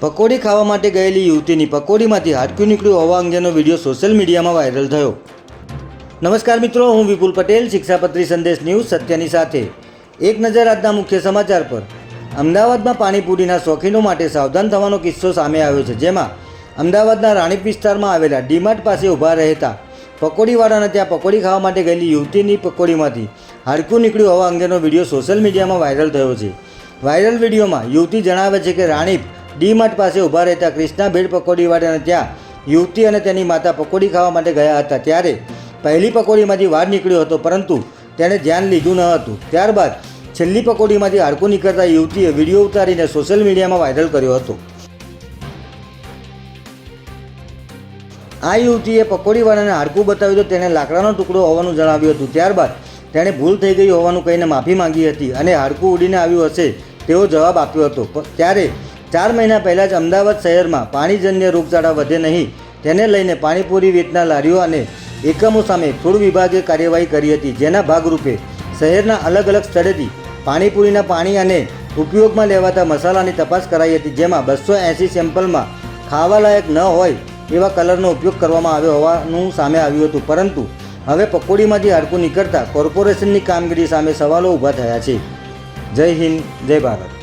પકોડી ખાવા માટે ગયેલી યુવતીની પકોડીમાંથી હાડકું નીકળ્યું હોવા અંગેનો વિડીયો સોશિયલ મીડિયામાં વાયરલ થયો. નમસ્કાર મિત્રો, હું વિપુલ પટેલ, શિક્ષાપત્રી સંદેશ ન્યૂઝ સત્યની સાથે. એક નજર આજના મુખ્ય સમાચાર પર. અમદાવાદમાં પાણીપુરીના શોખીનો માટે સાવધાન થવાનો કિસ્સો સામે આવ્યો છે, જેમાં અમદાવાદના રાણીપ વિસ્તારમાં આવેલા ડીમાર્ટ પાસે ઊભા રહેતા પકોડીવાળાને ત્યાં પકોડી ખાવા માટે ગયેલી યુવતીની પકોડીમાંથી હાડકું નીકળ્યું હોવા અંગેનો વિડીયો સોશિયલ મીડિયામાં વાયરલ થયો છે. વાયરલ વિડીયોમાં યુવતી જણાવે છે કે રાણીપ ડીમાર્ટ પાસે ઊભા રહેતા ક્રિષ્ના ભેળ પકોડીવાળાને ત્યાં યુવતી અને તેની માતા પકોડી ખાવા માટે ગયા હતા. ત્યારે પહેલી પકોડીમાંથી વાળ નીકળ્યો હતો, પરંતુ તેણે ધ્યાન લીધું ન હતું. ત્યારબાદ છેલ્લી પકોડીમાંથી હાડકું નીકળતા યુવતીએ વિડીયો ઉતારીને સોશિયલ મીડિયામાં વાયરલ કર્યો હતો. આ યુવતીએ પકોડીવાળાને હાડકું બતાવ્યું તો તેણે લાકડાનો ટુકડો હોવાનું જણાવ્યું હતું. ત્યારબાદ તેણે ભૂલ થઈ ગઈ હોવાનું કહીને માફી માંગી હતી અને હાડકું ઉડીને આવ્યું હશે તેવો જવાબ આપ્યો હતો. ત્યારે 4 મહિના પહેલાં જ અમદાવાદ શહેરમાં પાણીજન્ય રોગચાળા વધે નહીં તેને લઈને પાણીપુરી વેચનાર લારીઓ અને એકમો સામે ફૂડ વિભાગે કાર્યવાહી કરી હતી, જેના ભાગરૂપે શહેરના અલગ અલગ સ્થળેથી પાણીપુરીના પાણી અને ઉપયોગમાં લેવાતા મસાલાની તપાસ કરાઈ હતી, જેમાં 280 સેમ્પલમાં ખાવાલાયક ન હોય એવા કલરનો ઉપયોગ કરવામાં આવ્યો હોવાનું સામે આવ્યું હતું. પરંતુ હવે પકોડીમાંથી હાડકું નીકળતા કોર્પોરેશનની કામગીરી સામે સવાલો ઊભા થયા છે. જય હિન્દ, જય ભારત.